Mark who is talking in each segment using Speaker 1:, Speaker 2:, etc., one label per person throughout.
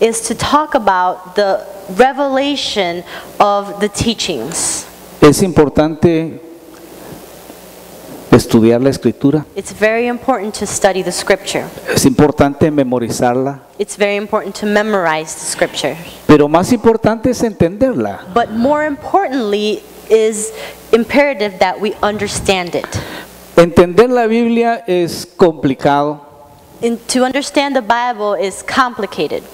Speaker 1: is to talk about the revelation of the teachings.
Speaker 2: Es importante estudiar la escritura.
Speaker 1: It's very important to study the scripture.
Speaker 2: Es importante memorizarla.
Speaker 1: It's very important to memorize the scripture.
Speaker 2: Pero más importante es entenderla.
Speaker 1: But more importantly is imperative that we understand it.
Speaker 2: Entender la Biblia es complicado
Speaker 1: And to understand the Bible is complicated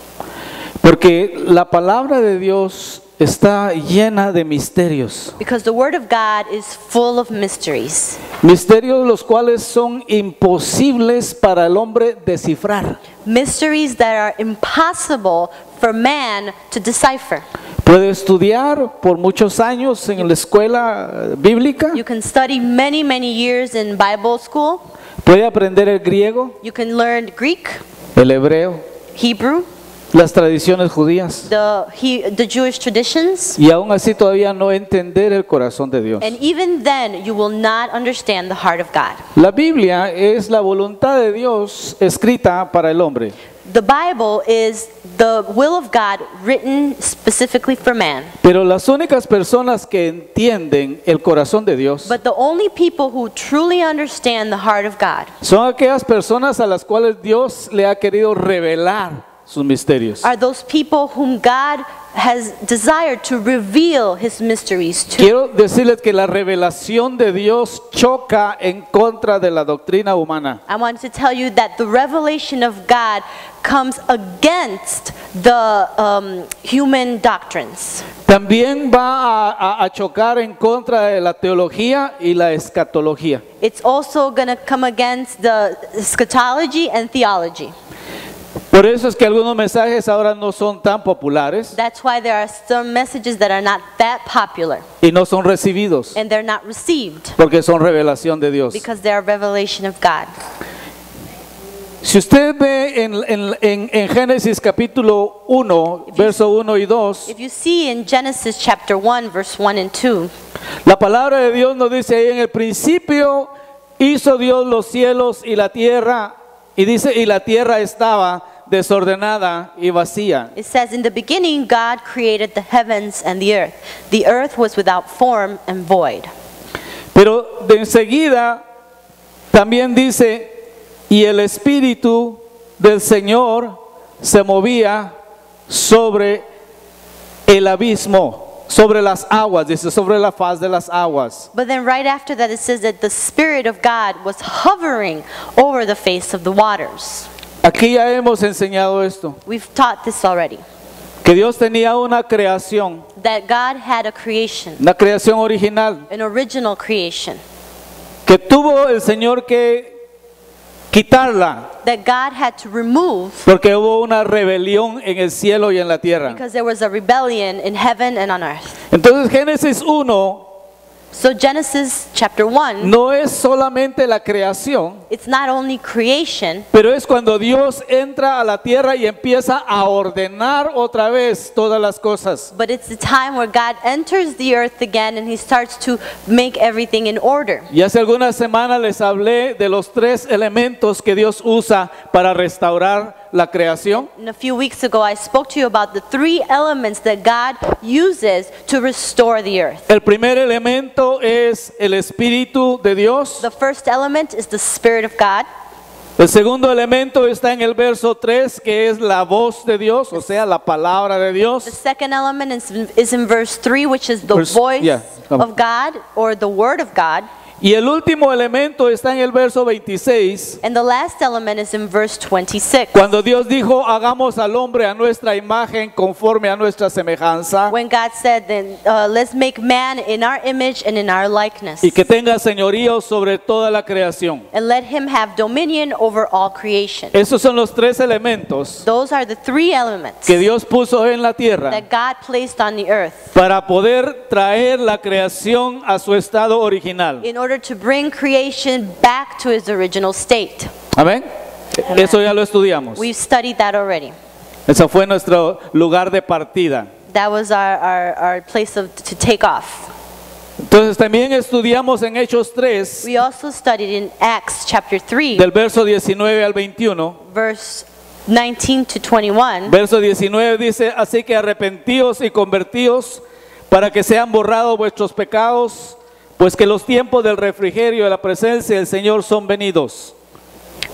Speaker 2: porque la palabra de Dios está llena de misterios.
Speaker 1: because the Word of God is full of mysteries.
Speaker 2: Misterios los cuales son imposibles para el hombre descifrar.
Speaker 1: Mysteries that are impossible for man to decipher.
Speaker 2: Puede estudiar por muchos años en la escuela bíblica,
Speaker 1: You can study many, many years in Bible school.
Speaker 2: puede aprender el griego,
Speaker 1: You can learn Greek,
Speaker 2: el hebreo,
Speaker 1: Hebrew,
Speaker 2: las tradiciones judías,
Speaker 1: the Jewish traditions,
Speaker 2: y aún así todavía no entender el corazón de Dios.
Speaker 1: and even then you will not understand the heart of God.
Speaker 2: La Biblia es la voluntad de Dios escrita para el hombre.
Speaker 1: The Bible is the will of God written specifically for man.
Speaker 2: Pero las únicas personas que entienden el corazón de Dios
Speaker 1: But the only people who truly understand the heart of God
Speaker 2: son aquellas personas a las cuales Dios le ha querido revelar sus misterios.
Speaker 1: are those people whom God has desired to reveal his mysteries to.
Speaker 2: Quiero decirles que la revelación de Dios choca en contra de la doctrina humana.
Speaker 1: I want to tell you that the revelation of God comes against the human doctrines.
Speaker 2: También va a chocar en contra de la teología y la escatología.
Speaker 1: It's also going to come against the eschatology and theology.
Speaker 2: Por eso es que algunos mensajes ahora no son tan populares
Speaker 1: That's why there are some messages that are not that popular
Speaker 2: y no son recibidos,
Speaker 1: and they're not received
Speaker 2: porque son revelación de Dios.
Speaker 1: because they are revelation of God.
Speaker 2: Si usted ve en Génesis capítulo 1, verso 1 y 2,
Speaker 1: If you see in Genesis chapter 1 verse 1 and 2,
Speaker 2: la palabra de Dios nos dice ahí: en el principio hizo Dios los cielos y la tierra, y dice, y la tierra estaba desordenada y vacía.
Speaker 1: it says, in the beginning God created the heavens and the earth. The earth was without form and void.
Speaker 2: Pero de enseguida también dice, y el Espíritu del Señor se movía sobre el abismo, sobre las aguas, dice, sobre la faz de las aguas.
Speaker 1: But then right after that it says that the Spirit of God was hovering over the face of the waters.
Speaker 2: Aquí ya hemos enseñado esto,
Speaker 1: We've taught this already,
Speaker 2: que Dios tenía una creación,
Speaker 1: that God had a creation,
Speaker 2: una creación original,
Speaker 1: an original creation,
Speaker 2: que tuvo el Señor que quitarla,
Speaker 1: that God had to remove
Speaker 2: porque hubo una rebelión en el cielo y en la tierra.
Speaker 1: because there was a rebellion in heaven and on earth.
Speaker 2: Entonces Génesis 1
Speaker 1: So Genesis chapter 1,
Speaker 2: no es solamente la creación,
Speaker 1: it's not only creation,
Speaker 2: pero es cuando Dios entra a la tierra y empieza a ordenar otra vez todas las cosas.
Speaker 1: but it's the time where God enters the earth again and he starts to make everything in order.
Speaker 2: Y hace algunas semanas les hablé de los 3 elementos que Dios usa para restaurar la creación.
Speaker 1: And a few weeks ago I spoke to you about the 3 elements that God uses to restore the earth.
Speaker 2: El primer elemento es el Espíritu de Dios.
Speaker 1: The first element is the Spirit of God.
Speaker 2: El segundo elemento está en el verso 3, que es la voz de Dios, o sea, la palabra de
Speaker 1: The
Speaker 2: Dios.
Speaker 1: second element is in verse 3, which is the voice
Speaker 2: yeah.
Speaker 1: of God or the Word of God.
Speaker 2: Y el último elemento está en el verso 26,
Speaker 1: And the last element is in verse 26.
Speaker 2: cuando Dios dijo, hagamos al hombre a nuestra imagen conforme a nuestra semejanza,
Speaker 1: When God said, then let's make man in our image and in our likeness,
Speaker 2: y que tenga señorío sobre toda la creación.
Speaker 1: and let him have dominion over all creation.
Speaker 2: Esos son los 3 elementos
Speaker 1: Those are the 3 elements
Speaker 2: que Dios puso en la tierra
Speaker 1: that God placed on the earth
Speaker 2: para poder traer la creación a su estado original.
Speaker 1: in order to bring creation back to its original state.
Speaker 2: Amén. Eso ya lo estudiamos.
Speaker 1: We've studied that already.
Speaker 2: Ese fue nuestro lugar de partida.
Speaker 1: That was our place to take off.
Speaker 2: Entonces también estudiamos en Hechos 3,
Speaker 1: We also studied in Acts chapter 3,
Speaker 2: del verso 19 al 21,
Speaker 1: verse 19 to 21,
Speaker 2: Verso 19 dice, así que arrepentíos y convertíos para que sean borrados vuestros pecados, pues que los tiempos del refrigerio de la presencia del Señor son venidos.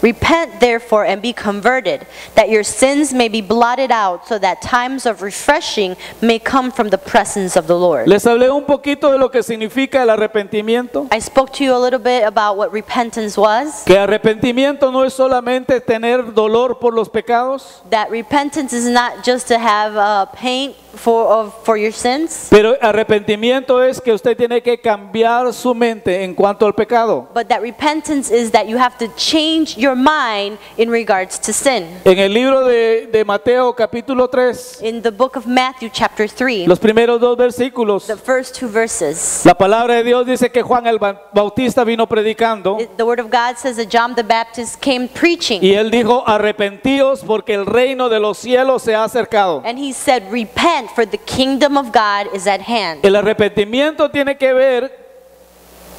Speaker 1: repent therefore and be converted, that your sins may be blotted out, so that times of refreshing may come from the presence of the Lord.
Speaker 2: Les hablé un poquito de lo que significa el arrepentimiento.
Speaker 1: I spoke to you a little bit about what repentance was.
Speaker 2: Que arrepentimiento no es solamente tener dolor por los pecados,
Speaker 1: That repentance is not just to have pain for your sins,
Speaker 2: pero arrepentimiento es que usted tiene que cambiar su mente en cuanto al pecado.
Speaker 1: but that repentance is that you have to change your mind in regards to sin.
Speaker 2: En el libro de Mateo capítulo 3,
Speaker 1: In the book of Matthew chapter 3,
Speaker 2: los primeros 2 versículos,
Speaker 1: the first 2 verses,
Speaker 2: la palabra de Dios dice que Juan el Bautista vino predicando
Speaker 1: the word of God says that John the Baptist came preaching,
Speaker 2: y él dijo, arrepentíos porque el reino de los cielos se ha acercado.
Speaker 1: and he said, repent, for the kingdom of God is at hand.
Speaker 2: El arrepentimiento tiene que ver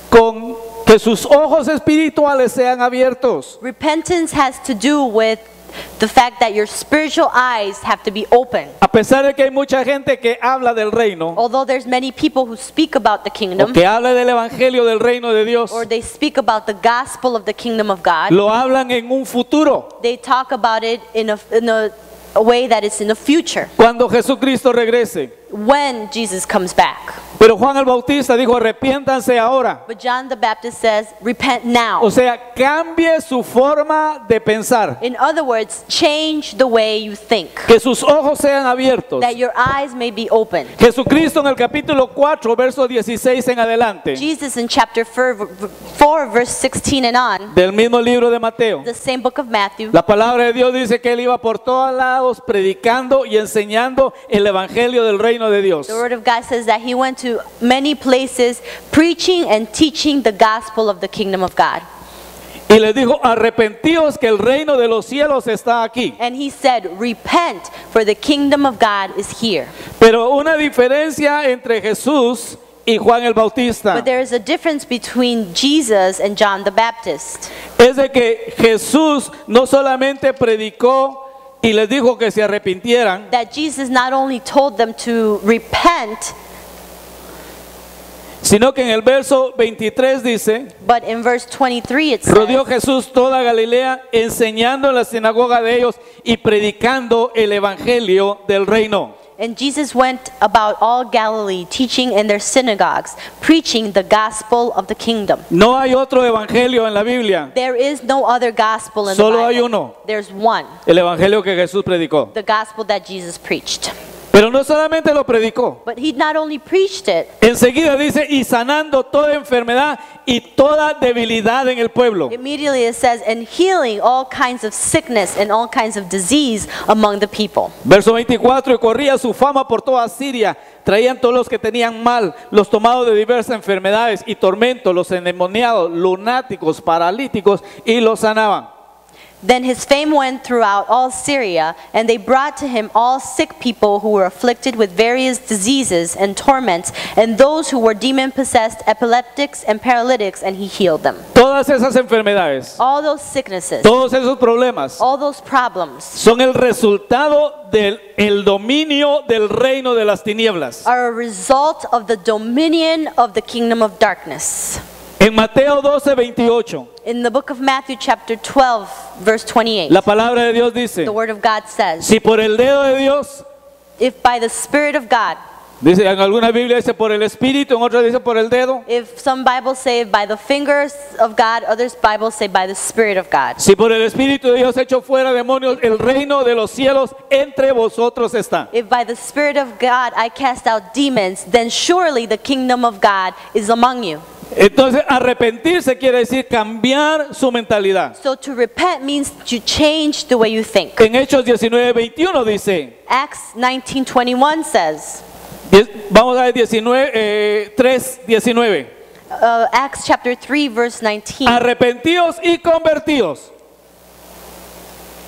Speaker 2: con que sus ojos espirituales sean abiertos.
Speaker 1: Repentance has to do with the fact that your spiritual eyes have to be open.
Speaker 2: A pesar de que hay mucha gente que habla del reino,
Speaker 1: Although there's many people who speak about the
Speaker 2: o
Speaker 1: kingdom,
Speaker 2: que habla del evangelio del reino de Dios,
Speaker 1: or they speak about the gospel of the kingdom of God,
Speaker 2: lo hablan en un futuro,
Speaker 1: they talk about it in a way that is in the future,
Speaker 2: cuando Jesucristo regrese.
Speaker 1: when Jesus comes back.
Speaker 2: Pero Juan el Bautista dijo, arrepiéntanse ahora.
Speaker 1: But John the Baptist says, repent now.
Speaker 2: O sea, cambie su forma de pensar,
Speaker 1: In other words, change the way you think,
Speaker 2: que sus ojos sean abiertos.
Speaker 1: that your eyes may be open.
Speaker 2: Jesucristo en el capítulo 4, verso 16 en adelante,
Speaker 1: Jesus in chapter 4 verse 16 and on,
Speaker 2: del mismo libro de Mateo,
Speaker 1: the same book of Matthew,
Speaker 2: la palabra de Dios dice que él iba por todos lados predicando y enseñando el evangelio del reino de Dios.
Speaker 1: the word of God says that he went to many places preaching and teaching the gospel of the kingdom of God.
Speaker 2: Y les dijo, arrepentíos que el reino de los cielos está aquí.
Speaker 1: And he said, repent, for the kingdom of God is here.
Speaker 2: Pero una diferencia entre Jesús y Juan el Bautista
Speaker 1: But there is a difference between Jesus and John the Baptist.
Speaker 2: es de que Jesús no solamente predicó y les dijo que se arrepintieran,
Speaker 1: That Jesus not only told them to repent,
Speaker 2: sino que en el verso 23 dice,
Speaker 1: but in verse 23 it
Speaker 2: rodeó
Speaker 1: says,
Speaker 2: Jesús toda Galilea enseñando en la sinagoga de ellos y predicando el evangelio del reino.
Speaker 1: and Jesus went about all Galilee, teaching in their synagogues, preaching the gospel of the kingdom.
Speaker 2: No hay otro evangelio en la Biblia,
Speaker 1: There is no other gospel in
Speaker 2: Solo
Speaker 1: the
Speaker 2: hay
Speaker 1: Bible.
Speaker 2: uno.
Speaker 1: There's one,
Speaker 2: el evangelio que Jesús predicó.
Speaker 1: the gospel that Jesus preached.
Speaker 2: Pero no solamente lo predicó,
Speaker 1: But he not only preached it,
Speaker 2: enseguida dice, y sanando toda enfermedad y toda debilidad en el pueblo.
Speaker 1: immediately it says, and healing all kinds of sickness and all kinds of disease among the people.
Speaker 2: Verso 24, y corría su fama por toda Siria, traían todos los que tenían mal, los tomados de diversas enfermedades y tormentos, los endemoniados, lunáticos, paralíticos, y los sanaban.
Speaker 1: Then his fame went throughout all Syria, and they brought to him all sick people who were afflicted with various diseases and torments, and those who were demon-possessed, epileptics, and paralytics, and he healed them.
Speaker 2: Todas esas enfermedades,
Speaker 1: All those sicknesses,
Speaker 2: todos esos problemas,
Speaker 1: all those problems
Speaker 2: son el resultado del el dominio del reino de las tinieblas.
Speaker 1: are a result of the dominion of the kingdom of darkness.
Speaker 2: En Mateo 12, 28,
Speaker 1: In the book of Matthew chapter 12, verse 28,
Speaker 2: la palabra de Dios dice,
Speaker 1: the word of God says,
Speaker 2: si por el dedo de Dios,
Speaker 1: if by the Spirit of God,
Speaker 2: dice, en alguna Biblia dice por el Espíritu, en otra dice por el dedo.
Speaker 1: if some Bibles say by the fingers of God, others Bibles say by the Spirit of God.
Speaker 2: Si por el Espíritu de Dios echo fuera demonios, el reino de los cielos entre vosotros está.
Speaker 1: If by the Spirit of God I cast out demons, then surely the kingdom of God is among you.
Speaker 2: Entonces, arrepentirse quiere decir cambiar su mentalidad.
Speaker 1: So to repent means to change the way you think.
Speaker 2: En Hechos 19, 21 dice,
Speaker 1: Acts 19:21 says,
Speaker 2: vamos a ver 19, 3, 19.
Speaker 1: Acts chapter 3 verse 19,
Speaker 2: Arrepentíos y convertíos.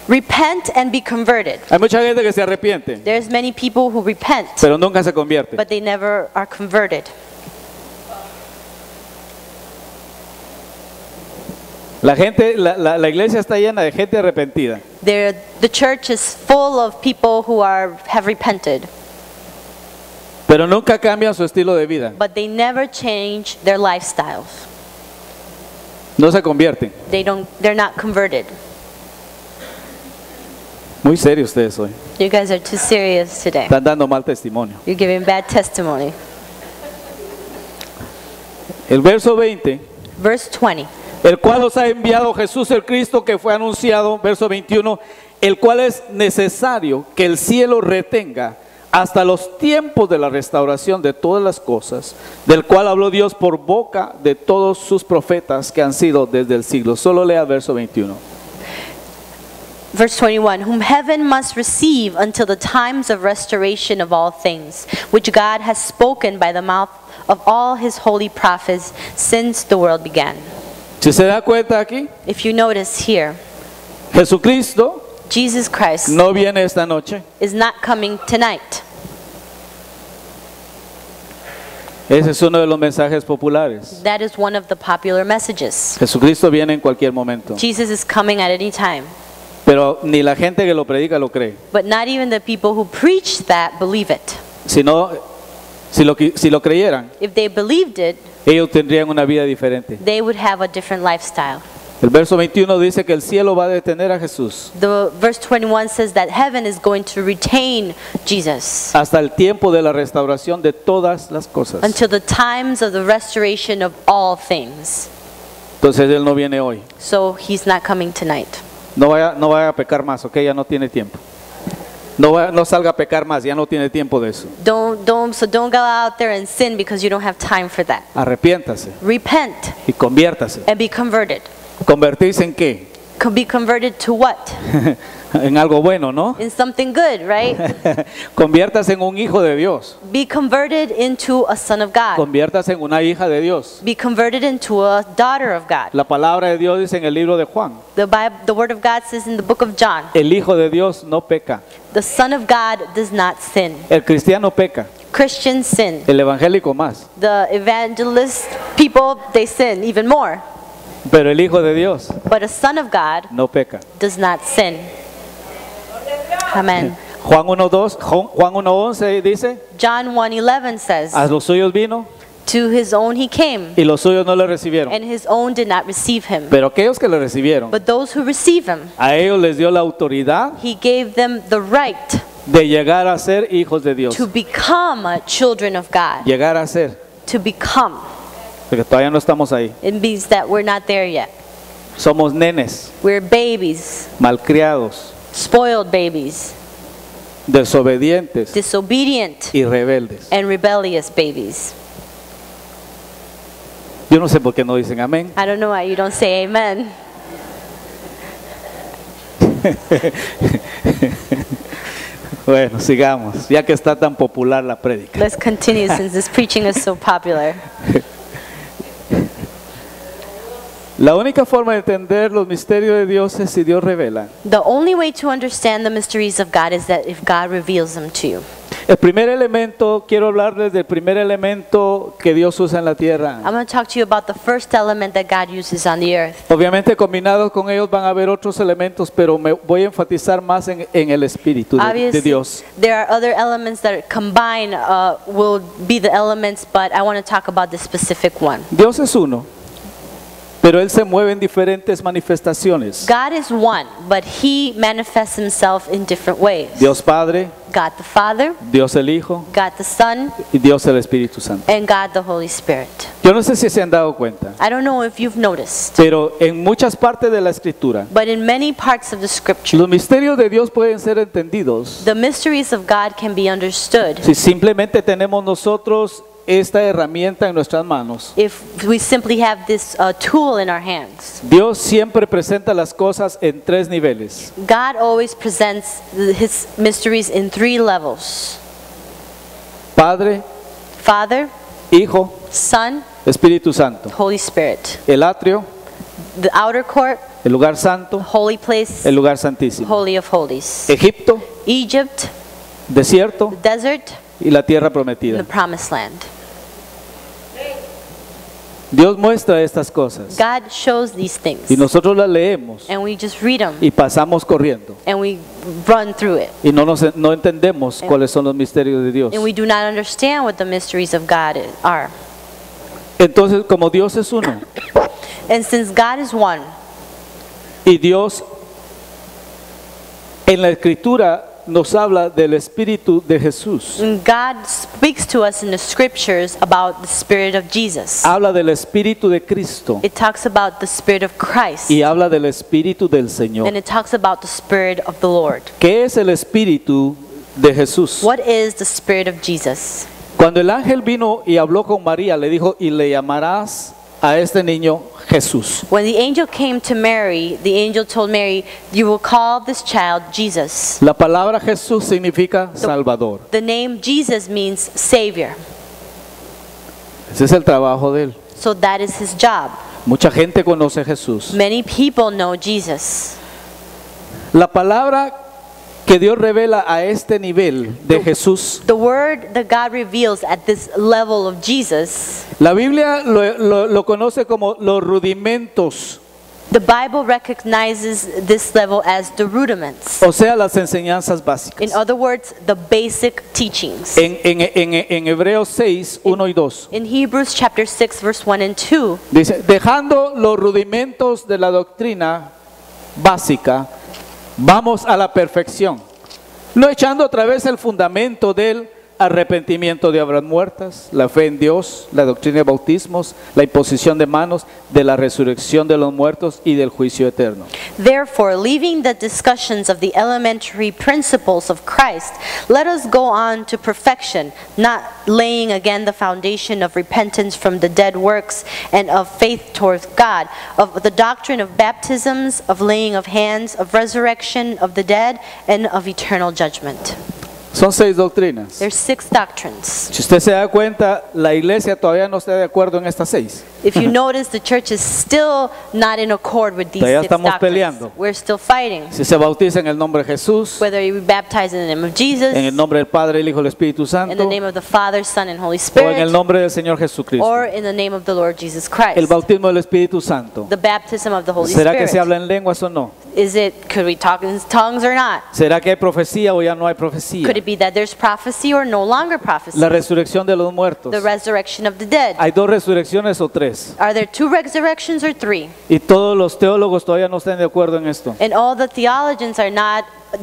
Speaker 1: repent and be converted.
Speaker 2: Hay mucha gente que se arrepiente,
Speaker 1: There's many people who repent,
Speaker 2: pero nunca se convierte.
Speaker 1: but they never are converted.
Speaker 2: La iglesia está llena de gente arrepentida.
Speaker 1: The church is full of people who have repented,
Speaker 2: Pero nunca cambian su estilo de vida.
Speaker 1: but they never change their lifestyles.
Speaker 2: No se convierten.
Speaker 1: They're not converted.
Speaker 2: Muy serios ustedes hoy.
Speaker 1: You guys are too serious today.
Speaker 2: Están dando mal testimonio.
Speaker 1: You're giving bad testimony.
Speaker 2: El verso 20.
Speaker 1: Verse 20.
Speaker 2: El cual os ha enviado Jesús el Cristo que fue anunciado, verso 21, el cual es necesario que el cielo retenga hasta los tiempos de la restauración de todas las cosas, del cual habló Dios por boca de todos sus profetas que han sido desde el siglo. Solo lea el verso 21.
Speaker 1: Verse 21, whom heaven must receive until the times of restoration of all things, which God has spoken by the mouth of all his holy prophets since the world began.
Speaker 2: Si se da cuenta aquí,
Speaker 1: If you notice here,
Speaker 2: Jesucristo
Speaker 1: Jesus Christ
Speaker 2: no viene esta noche.
Speaker 1: is not coming tonight.
Speaker 2: Ese es uno de los mensajes populares.
Speaker 1: That is one of the popular messages.
Speaker 2: Jesucristo viene en cualquier momento.
Speaker 1: Jesus is coming at any time.
Speaker 2: Pero ni la gente que lo predica lo cree.
Speaker 1: But not even the people who preach that believe it.
Speaker 2: Si lo creyeran,
Speaker 1: If they believed it,
Speaker 2: ellos tendrían una vida diferente.
Speaker 1: they would have a different lifestyle.
Speaker 2: El verso 21 dice que el cielo va a detener a Jesús
Speaker 1: The verse 21 says that heaven is going to retain Jesus
Speaker 2: hasta el tiempo de la restauración de todas las cosas.
Speaker 1: until the times of the restoration of all things.
Speaker 2: Entonces Él no viene hoy.
Speaker 1: So he's not coming tonight.
Speaker 2: No vaya a pecar más, ok, ya no tiene tiempo. No salga a pecar más, ya no tiene tiempo de eso.
Speaker 1: Don't go out there and sin because you don't have time for that.
Speaker 2: Arrepiéntase
Speaker 1: Repent
Speaker 2: y conviértase.
Speaker 1: and be converted.
Speaker 2: ¿Convertirse en qué?
Speaker 1: Be converted to what?
Speaker 2: En algo bueno, ¿no?
Speaker 1: In something good, right?
Speaker 2: Conviértase en un hijo de Dios.
Speaker 1: Be converted into a son of God.
Speaker 2: Conviértase en una hija de Dios.
Speaker 1: Be converted into a daughter of God.
Speaker 2: La palabra de Dios dice en el libro de Juan:
Speaker 1: The word of God says in the book of John,
Speaker 2: el hijo de Dios no peca.
Speaker 1: the son of God does not sin.
Speaker 2: El cristiano peca.
Speaker 1: Christians sin.
Speaker 2: El evangélico más.
Speaker 1: The evangelist people, they sin even more.
Speaker 2: Pero el hijo de Dios
Speaker 1: But a son of God
Speaker 2: no peca.
Speaker 1: does not sin. Amen.
Speaker 2: Juan 1:11 dice:
Speaker 1: John 1:11 says,
Speaker 2: a los suyos vino
Speaker 1: to his own he came,
Speaker 2: y los suyos no le recibieron.
Speaker 1: and his own did not receive him.
Speaker 2: Pero aquellos que le recibieron,
Speaker 1: But those who receive him,
Speaker 2: a ellos les dio la autoridad
Speaker 1: he gave them the right
Speaker 2: de llegar a ser hijos de Dios.
Speaker 1: to become children of God.
Speaker 2: Llegar a ser,
Speaker 1: To become.
Speaker 2: porque todavía no estamos ahí.
Speaker 1: It means that we're not there yet.
Speaker 2: Somos nenes,
Speaker 1: We're babies,
Speaker 2: malcriados,
Speaker 1: spoiled babies,
Speaker 2: desobedientes
Speaker 1: disobedient
Speaker 2: y rebeldes.
Speaker 1: and rebellious babies.
Speaker 2: Yo no sé por qué no dicen amén.
Speaker 1: I don't know why you don't say amen.
Speaker 2: Bueno, sigamos, ya que está tan popular la prédica.
Speaker 1: Let's continue since this preaching is so popular.
Speaker 2: La única forma de entender los misterios de Dios es si Dios revela.
Speaker 1: The only way to understand the mysteries of God is that if God reveals them to you.
Speaker 2: El primer elemento, quiero hablarles del primer elemento que Dios usa en la tierra.
Speaker 1: I'm going to talk to you about the first element that God uses on the earth.
Speaker 2: Obviamente combinados con ellos van a haber otros elementos, pero me voy a enfatizar más en el Espíritu de
Speaker 1: Obviously,
Speaker 2: Dios.
Speaker 1: there are other elements that combine will be the elements, but I want to talk about the specific one.
Speaker 2: Dios es uno, pero Él se mueve en diferentes manifestaciones.
Speaker 1: God is one, but He manifests Himself in different ways.
Speaker 2: Dios Padre,
Speaker 1: God the Father,
Speaker 2: Dios el Hijo
Speaker 1: God the Son,
Speaker 2: y Dios el Espíritu Santo.
Speaker 1: and God the Holy Spirit.
Speaker 2: Yo no sé si se han dado cuenta,
Speaker 1: I don't know if you've noticed,
Speaker 2: pero en muchas partes de la Escritura,
Speaker 1: but in many parts of the Scripture,
Speaker 2: los misterios de Dios pueden ser entendidos
Speaker 1: the mysteries of God can be understood
Speaker 2: si simplemente tenemos nosotros esta herramienta en nuestras manos.
Speaker 1: if we simply have this tool in our hands.
Speaker 2: Dios siempre presenta las cosas en tres niveles:
Speaker 1: God always presents His mysteries in three levels:
Speaker 2: Padre,
Speaker 1: Father,
Speaker 2: Hijo,
Speaker 1: Son,
Speaker 2: Espíritu Santo.
Speaker 1: Holy Spirit.
Speaker 2: El atrio,
Speaker 1: The outer court,
Speaker 2: el lugar santo,
Speaker 1: holy place,
Speaker 2: el lugar santísimo.
Speaker 1: Holy of Holies.
Speaker 2: Egipto,
Speaker 1: Egypt,
Speaker 2: desierto
Speaker 1: the desert,
Speaker 2: y la tierra
Speaker 1: and the
Speaker 2: prometida.
Speaker 1: promised land.
Speaker 2: Dios muestra estas cosas
Speaker 1: God shows these things.
Speaker 2: y nosotros las leemos
Speaker 1: And we just read them
Speaker 2: y pasamos corriendo
Speaker 1: and we run through it.
Speaker 2: y no entendemos cuáles son los misterios de Dios.
Speaker 1: And we do not understand what the mysteries of God are.
Speaker 2: Entonces, como Dios es uno
Speaker 1: And since God is one,
Speaker 2: y Dios en la Escritura nos habla del Espíritu de Jesús,
Speaker 1: and God speaks to us in the scriptures about the Spirit of Jesus.
Speaker 2: habla del Espíritu de Cristo
Speaker 1: It talks about the Spirit of Christ.
Speaker 2: y habla del Espíritu del Señor.
Speaker 1: And it talks about the Spirit of the Lord.
Speaker 2: ¿Qué es el Espíritu de Jesús?
Speaker 1: What is the Spirit of Jesus?
Speaker 2: Cuando el ángel vino y habló con María, le dijo, y le llamarás a este niño Jesús.
Speaker 1: When the angel came to Mary, the angel told Mary, "You will call this child Jesus."
Speaker 2: La palabra Jesús significa Salvador.
Speaker 1: The name Jesus means Savior.
Speaker 2: Ese es el trabajo de él.
Speaker 1: So that is his job.
Speaker 2: Mucha gente conoce a Jesús.
Speaker 1: Many people know Jesus.
Speaker 2: La palabra que Dios revela a este nivel de Jesús,
Speaker 1: The word that God reveals at this level of Jesus,
Speaker 2: la Biblia lo conoce como los rudimentos,
Speaker 1: the Bible recognizes this level as the rudiments.
Speaker 2: o sea, las enseñanzas
Speaker 1: In
Speaker 2: básicas.
Speaker 1: other words, the basic teachings.
Speaker 2: En Hebreos 6, 1 y 2,
Speaker 1: In Hebrews chapter 6 verse 1 and 2,
Speaker 2: dice, dejando los rudimentos de la doctrina básica, vamos a la perfección, no echando otra vez el fundamento del arrepentimiento de obras muertas, la fe en Dios, la doctrina de bautismos, la imposición de manos, de la resurrección de los muertos y del juicio eterno.
Speaker 1: therefore, leaving the discussions of the elementary principles of Christ, let us go on to perfection, not laying again the foundation of repentance from the dead works and of faith towards God, of the doctrine of baptisms, of laying of hands, of resurrection of the dead, and of eternal judgment.
Speaker 2: Son 6 doctrinas.
Speaker 1: There's 6 doctrines.
Speaker 2: Si usted se da cuenta, la iglesia todavía no está de acuerdo en estas 6.
Speaker 1: If you notice, the church is still not in accord with these
Speaker 2: Todavía
Speaker 1: 6
Speaker 2: estamos
Speaker 1: doctrines.
Speaker 2: peleando.
Speaker 1: We're still fighting.
Speaker 2: Si se bautiza en el nombre de Jesús,
Speaker 1: Whether you be baptized in the name of Jesus,
Speaker 2: en el nombre del Padre, el Hijo y el Espíritu
Speaker 1: in the
Speaker 2: Santo,
Speaker 1: name of the Father, Son, and Holy
Speaker 2: o en el
Speaker 1: Spirit,
Speaker 2: nombre del Señor Jesucristo.
Speaker 1: or in the name of the Lord Jesus
Speaker 2: El
Speaker 1: Christ.
Speaker 2: bautismo del Espíritu Santo.
Speaker 1: The baptism of the Holy
Speaker 2: ¿Será que se
Speaker 1: Spirit.
Speaker 2: habla en lenguas o no?
Speaker 1: Could we talk in tongues or not?
Speaker 2: ¿Será que hay profecía o ya no hay profecía?
Speaker 1: Could it be that there's prophecy or no longer prophecy?
Speaker 2: La resurrección de los muertos.
Speaker 1: The resurrection of the dead.
Speaker 2: ¿Hay 2 resurrecciones o 3?
Speaker 1: Are there 2 resurrections or 3?
Speaker 2: Y todos los teólogos todavía no están de acuerdo en esto.
Speaker 1: And all the theologians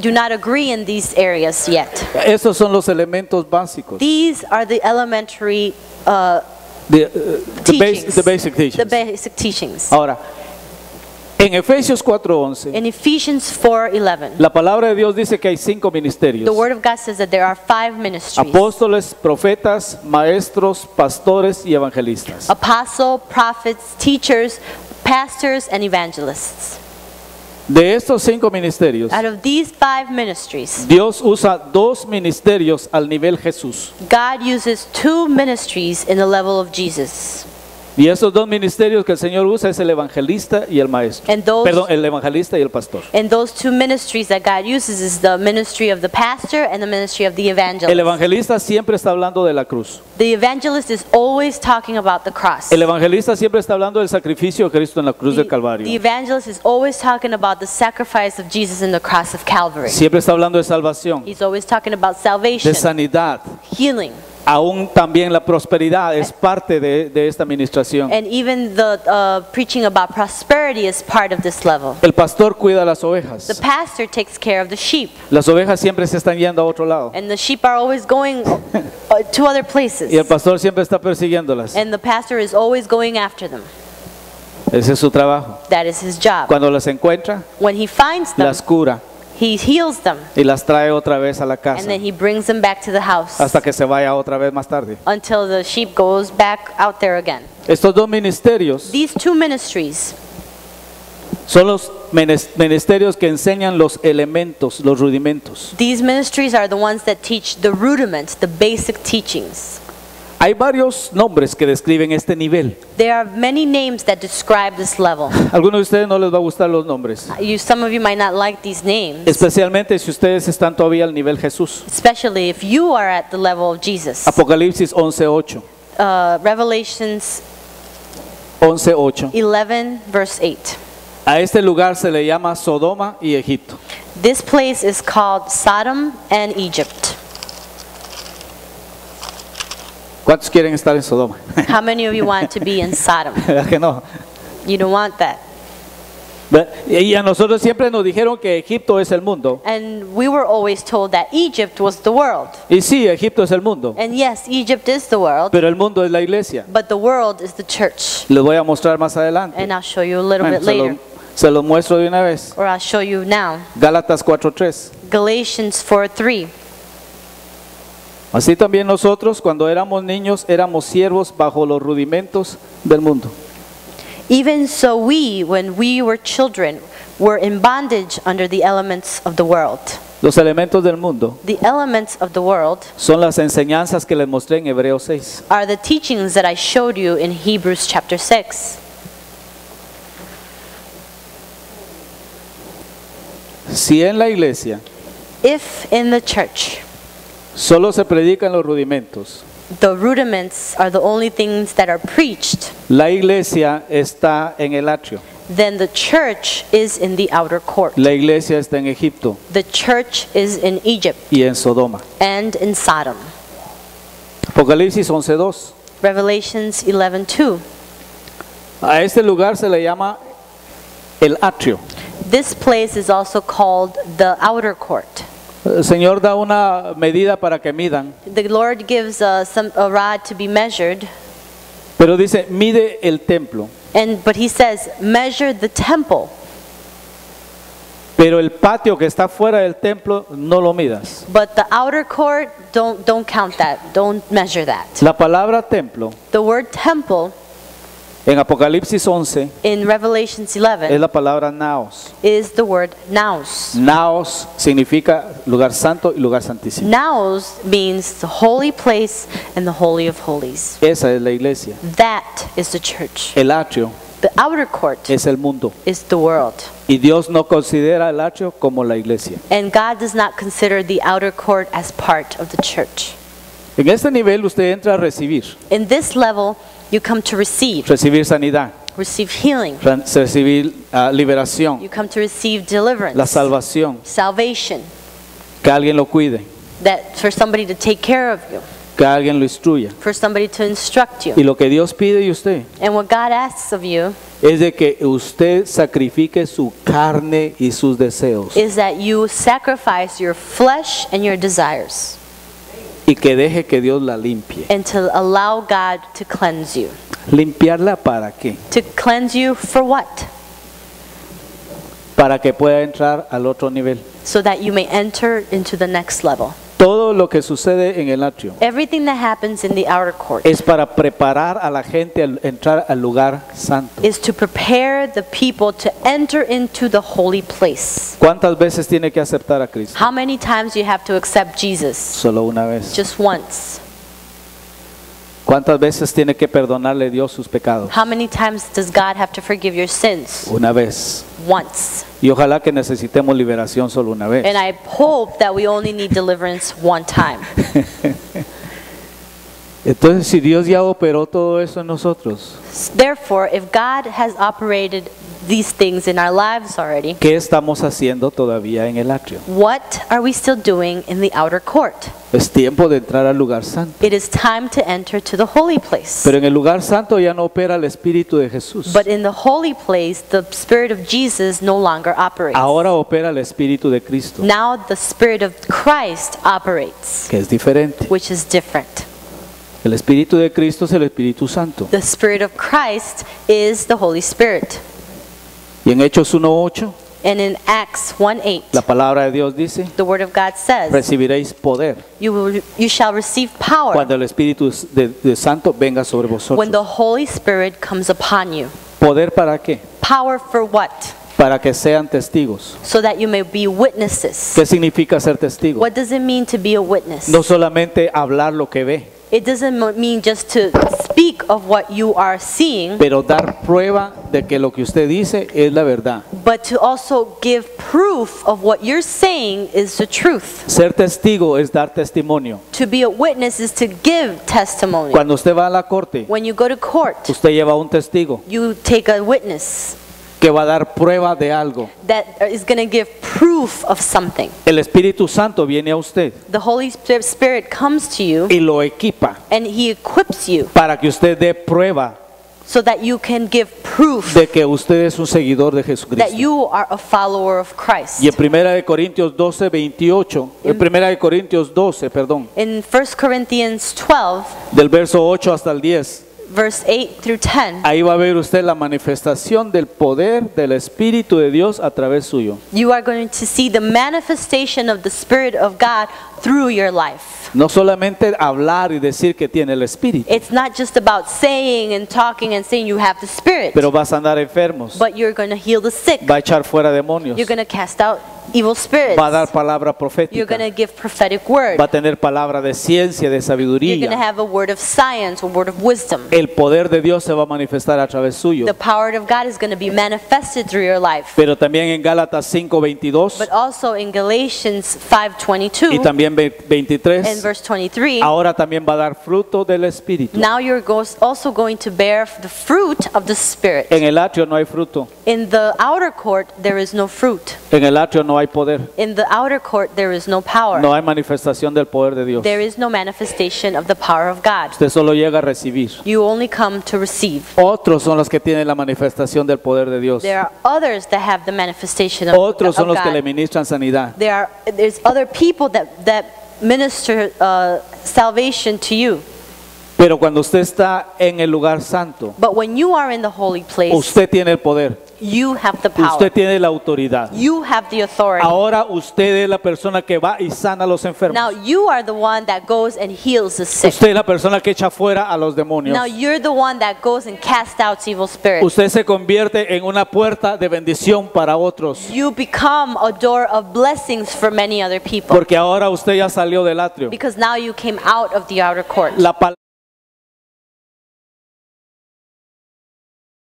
Speaker 1: do not agree in these areas yet.
Speaker 2: Esos son los elementos básicos.
Speaker 1: These are the elementary
Speaker 2: The
Speaker 1: teachings.
Speaker 2: basic teachings.
Speaker 1: The basic teachings.
Speaker 2: Ahora, en Efesios 4:11,
Speaker 1: In Ephesians 4:11,
Speaker 2: la palabra de Dios dice que hay 5 ministerios.
Speaker 1: the Word of God says that there are 5 ministries.
Speaker 2: Apóstoles, profetas, maestros, pastores y evangelistas.
Speaker 1: Apostle, prophets, teachers, pastors, and evangelists.
Speaker 2: De estos 5 ministerios,
Speaker 1: Out of these 5 ministries,
Speaker 2: Dios usa 2 ministerios al nivel Jesús.
Speaker 1: God uses 2 ministries in the level of Jesus.
Speaker 2: Y esos 2 ministerios que el Señor usa es el evangelista y el maestro.
Speaker 1: And those-
Speaker 2: Perdón, el evangelista y el pastor.
Speaker 1: And those 2 ministries that God uses is the ministry of the pastor and the ministry of the
Speaker 2: El
Speaker 1: evangelist.
Speaker 2: evangelista siempre está hablando de la cruz.
Speaker 1: The evangelist is always talking about the cross.
Speaker 2: El evangelista siempre está hablando del sacrificio de Cristo en la cruz del
Speaker 1: The
Speaker 2: Calvario.
Speaker 1: evangelist is always talking about the sacrifice of Jesus in the cross of Calvary.
Speaker 2: Siempre está hablando de salvación,
Speaker 1: He's always talking about
Speaker 2: de
Speaker 1: salvation,
Speaker 2: sanidad.
Speaker 1: healing,
Speaker 2: Aún también la prosperidad es parte de esta administración.
Speaker 1: and even the preaching about prosperity is part of this level.
Speaker 2: El pastor cuida las
Speaker 1: The
Speaker 2: ovejas.
Speaker 1: pastor takes care of the sheep,
Speaker 2: Las ovejas siempre se están yendo a otro lado.
Speaker 1: and the sheep are always going to other places,
Speaker 2: Y el pastor siempre está persiguiéndolas.
Speaker 1: and the pastor is always going after them.
Speaker 2: Ese es su trabajo.
Speaker 1: That is his job.
Speaker 2: Cuando las encuentra,
Speaker 1: When he finds them,
Speaker 2: las cura
Speaker 1: he heals them,
Speaker 2: y las trae otra vez a la
Speaker 1: and
Speaker 2: casa
Speaker 1: then he brings them back to the house
Speaker 2: hasta que se vaya otra vez más tarde.
Speaker 1: until the sheep goes back out there again.
Speaker 2: Estos 2 ministerios
Speaker 1: These 2 ministries
Speaker 2: son los ministerios que enseñan los elementos, los rudimentos.
Speaker 1: These ministries are the ones that teach the rudiments, the basic teachings.
Speaker 2: Hay varios nombres que describen este nivel.
Speaker 1: There are many names that describe this level.
Speaker 2: A algunos de ustedes no les va a gustar los nombres,
Speaker 1: Some of you might not like these names,
Speaker 2: especialmente si ustedes están todavía al nivel Jesús.
Speaker 1: especially if you are at the level of Jesus.
Speaker 2: Apocalipsis 11:8.
Speaker 1: Revelations
Speaker 2: 11:8.
Speaker 1: 11 verse 8.
Speaker 2: A este lugar se le llama Sodoma y Egipto.
Speaker 1: This place is called Sodom and Egypt.
Speaker 2: ¿Cuántos quieren estar en Sodoma?
Speaker 1: How many of you want to be in Sodom?
Speaker 2: ¿Verdad que no?
Speaker 1: You don't want that.
Speaker 2: Y a nosotros siempre nos dijeron que Egipto es el mundo.
Speaker 1: And we were always told that Egypt was the world.
Speaker 2: Y sí, Egipto es el mundo.
Speaker 1: And yes, Egypt is the world,
Speaker 2: Pero el mundo es la iglesia.
Speaker 1: but the world is the church.
Speaker 2: Les voy a mostrar más adelante.
Speaker 1: And I'll show you a little
Speaker 2: Bueno,
Speaker 1: bit later,
Speaker 2: se lo muestro de una vez.
Speaker 1: or I'll show you now.
Speaker 2: Gálatas 4:3.
Speaker 1: Galatians 4:3.
Speaker 2: Así también nosotros, cuando éramos niños, éramos siervos bajo los rudimentos del mundo.
Speaker 1: Even so we, when we were children, were in bondage under the elements of the world.
Speaker 2: Los elementos del mundo
Speaker 1: The elements of the world
Speaker 2: son las enseñanzas que les mostré en Hebreos 6.
Speaker 1: are the teachings that I showed you in Hebrews chapter 6.
Speaker 2: Si en la iglesia
Speaker 1: If in the church
Speaker 2: solo se predican los rudimentos,
Speaker 1: the rudiments are the only things that are preached,
Speaker 2: la iglesia está en el atrio.
Speaker 1: then the church is in the outer court.
Speaker 2: La iglesia está en Egipto
Speaker 1: The church is in Egypt
Speaker 2: y en Sodoma.
Speaker 1: and in Sodom.
Speaker 2: Apocalipsis 11:2.
Speaker 1: Revelations 11:2.
Speaker 2: A este lugar se le llama el atrio.
Speaker 1: This place is also called the outer court.
Speaker 2: El Señor da una medida para que midan,
Speaker 1: The Lord gives a rod to be measured,
Speaker 2: pero dice, mide el templo,
Speaker 1: but he says, measure the temple,
Speaker 2: pero el patio que está fuera del templo no lo midas.
Speaker 1: but the outer court, don't count that, don't measure that.
Speaker 2: La palabra templo
Speaker 1: The word temple
Speaker 2: en Apocalipsis 11
Speaker 1: in Revelations
Speaker 2: es
Speaker 1: 11
Speaker 2: la palabra naos.
Speaker 1: is the word naos.
Speaker 2: Naos significa lugar santo y lugar santísimo.
Speaker 1: Naos means the holy place and the holy of holies.
Speaker 2: Esa es la iglesia.
Speaker 1: That is the church.
Speaker 2: El atrio
Speaker 1: The outer court
Speaker 2: es el mundo.
Speaker 1: is the world.
Speaker 2: Y Dios no considera el atrio como la iglesia.
Speaker 1: And God does not consider the outer court as part of the church.
Speaker 2: En este nivel usted entra a recibir.
Speaker 1: In this level, you come to receive
Speaker 2: Sanidad,
Speaker 1: receive healing.
Speaker 2: recibir liberación,
Speaker 1: You come to receive deliverance,
Speaker 2: la salvación,
Speaker 1: salvation,
Speaker 2: que alguien lo cuide,
Speaker 1: that for somebody to take care of you,
Speaker 2: que alguien lo instruya.
Speaker 1: for somebody to instruct
Speaker 2: Y
Speaker 1: you.
Speaker 2: lo que Dios pide de usted
Speaker 1: And what God asks of you
Speaker 2: es de que usted sacrifique su carne y sus deseos
Speaker 1: is that you sacrifice your flesh and your desires
Speaker 2: y que deje que Dios la limpie.
Speaker 1: and to allow God to cleanse you.
Speaker 2: ¿Limpiarla para qué?
Speaker 1: To cleanse you for what?
Speaker 2: Para que pueda entrar al otro nivel.
Speaker 1: So that you may enter into the next level.
Speaker 2: Todo lo que sucede en el atrio
Speaker 1: Everything that happens in the outer court
Speaker 2: es para preparar a la gente al entrar al lugar santo.
Speaker 1: is to prepare the people to enter into the holy place.
Speaker 2: ¿Cuántas veces tiene que aceptar a Cristo?
Speaker 1: How many times do you have to accept Jesus?
Speaker 2: Solo una vez.
Speaker 1: Just once.
Speaker 2: ¿Cuántas veces tiene que perdonarle Dios sus pecados?
Speaker 1: How many times does God have to forgive your sins?
Speaker 2: Una vez.
Speaker 1: Once.
Speaker 2: Y ojalá que necesitemos liberación solo una vez.
Speaker 1: And I hope that we only need deliverance one time.
Speaker 2: Entonces, si Dios ya operó todo eso en nosotros,
Speaker 1: Therefore, if God has operated these things in our lives already,
Speaker 2: ¿qué estamos haciendo todavía en el atrio?
Speaker 1: what are we still doing in the outer court?
Speaker 2: Es tiempo de entrar al lugar santo.
Speaker 1: It is time to enter to the holy place.
Speaker 2: Pero en el lugar santo ya no opera el Espíritu de Jesús.
Speaker 1: But in the holy place, the Spirit of Jesus no longer operates.
Speaker 2: Ahora opera el Espíritu de Cristo,
Speaker 1: Now the Spirit of Christ operates,
Speaker 2: que es diferente.
Speaker 1: which is different.
Speaker 2: El Espíritu de Cristo es el Espíritu Santo.
Speaker 1: The Spirit of Christ is the Holy Spirit.
Speaker 2: Y en Hechos 1:8,
Speaker 1: And in Acts 1:8,
Speaker 2: la palabra de Dios dice,
Speaker 1: the Word of God says,
Speaker 2: recibiréis poder
Speaker 1: you shall receive power
Speaker 2: cuando el Espíritu de Santo venga sobre
Speaker 1: when
Speaker 2: vosotros.
Speaker 1: the Holy Spirit comes upon you.
Speaker 2: ¿Poder para qué?
Speaker 1: Power for what?
Speaker 2: Para que sean testigos.
Speaker 1: So that you may be witnesses.
Speaker 2: ¿Qué significa ser testigo?
Speaker 1: What does it mean to be a witness?
Speaker 2: No solamente hablar lo que ve,
Speaker 1: It doesn't mean just to speak of what you are seeing,
Speaker 2: pero dar prueba de que lo que usted dice es la verdad.
Speaker 1: but to also give proof of what you're saying is the truth.
Speaker 2: Ser testigo es dar testimonio.
Speaker 1: To be a witness is to give testimony.
Speaker 2: Cuando usted va a la corte,
Speaker 1: When you go to court,
Speaker 2: usted lleva un testigo
Speaker 1: you take a witness
Speaker 2: que va a dar prueba de algo.
Speaker 1: that is going to give proof of something.
Speaker 2: El Espíritu Santo viene a usted
Speaker 1: The Holy Spirit comes to you
Speaker 2: y lo equipa
Speaker 1: and He equips you
Speaker 2: para que usted dé prueba
Speaker 1: so that you can give proof
Speaker 2: de que usted es un seguidor de
Speaker 1: that
Speaker 2: Jesucristo.
Speaker 1: you are a follower of Christ.
Speaker 2: Y en 1 Corintios 12, 28, en 1 Corintios 12, perdón,
Speaker 1: In 1 Corinthians 12,
Speaker 2: del verso 8 hasta el 10,
Speaker 1: verse 8 through 10,
Speaker 2: ahí va a ver usted la manifestación del poder del Espíritu de Dios a través suyo.
Speaker 1: you are going to see the manifestation of the Spirit of God through your life.
Speaker 2: No solamente hablar y decir que tiene el Espíritu,
Speaker 1: It's not just about saying and talking and saying you have the Spirit,
Speaker 2: pero vas a andar enfermos,
Speaker 1: but you're going to heal the sick.
Speaker 2: va a echar fuera demonios,
Speaker 1: You're going to cast out evil spirits.
Speaker 2: va a dar palabra
Speaker 1: You're
Speaker 2: profética,
Speaker 1: going to give prophetic word.
Speaker 2: va a tener palabra de ciencia, de
Speaker 1: You're going to
Speaker 2: sabiduría.
Speaker 1: have a word of science, a word of wisdom.
Speaker 2: El poder de Dios se va a manifestar a través suyo.
Speaker 1: The power of God is going to be manifested through your life.
Speaker 2: Pero también en Gálatas 5:22
Speaker 1: But also in Galatians
Speaker 2: y
Speaker 1: 5:22
Speaker 2: también
Speaker 1: and
Speaker 2: 23,
Speaker 1: verse 23,
Speaker 2: ahora también va a dar fruto del Espíritu.
Speaker 1: now you're also going to bear the fruit of the Spirit.
Speaker 2: En el atrio no hay fruto,
Speaker 1: In the outer court, there is no fruit.
Speaker 2: en el atrio no hay poder,
Speaker 1: In the outer court, there is no power.
Speaker 2: no hay manifestación del poder de Dios.
Speaker 1: There is no manifestation of the power of God.
Speaker 2: Usted solo llega a recibir.
Speaker 1: You only come to receive.
Speaker 2: Otros son los que tienen la manifestación del poder de Dios.
Speaker 1: There are others that have the manifestation of,
Speaker 2: Otros son
Speaker 1: of
Speaker 2: los que le
Speaker 1: God.
Speaker 2: ministran sanidad.
Speaker 1: There's other people that minister salvation to you.
Speaker 2: Pero cuando usted está en el lugar santo,
Speaker 1: But when you are in the holy place,
Speaker 2: usted tiene el poder,
Speaker 1: you have the power.
Speaker 2: usted tiene la autoridad.
Speaker 1: You have the authority.
Speaker 2: Ahora usted es la persona que va y sana a los enfermos.
Speaker 1: Now you are the one that goes and heals the sick.
Speaker 2: Usted es la persona que echa fuera a los demonios.
Speaker 1: Now you're the one that goes and casts out evil spirits.
Speaker 2: Usted se convierte en una puerta de bendición para otros.
Speaker 1: You become a door of blessings for many other people.
Speaker 2: Porque ahora usted ya salió del atrio.
Speaker 1: Because now you came out of the outer court.
Speaker 2: La palabra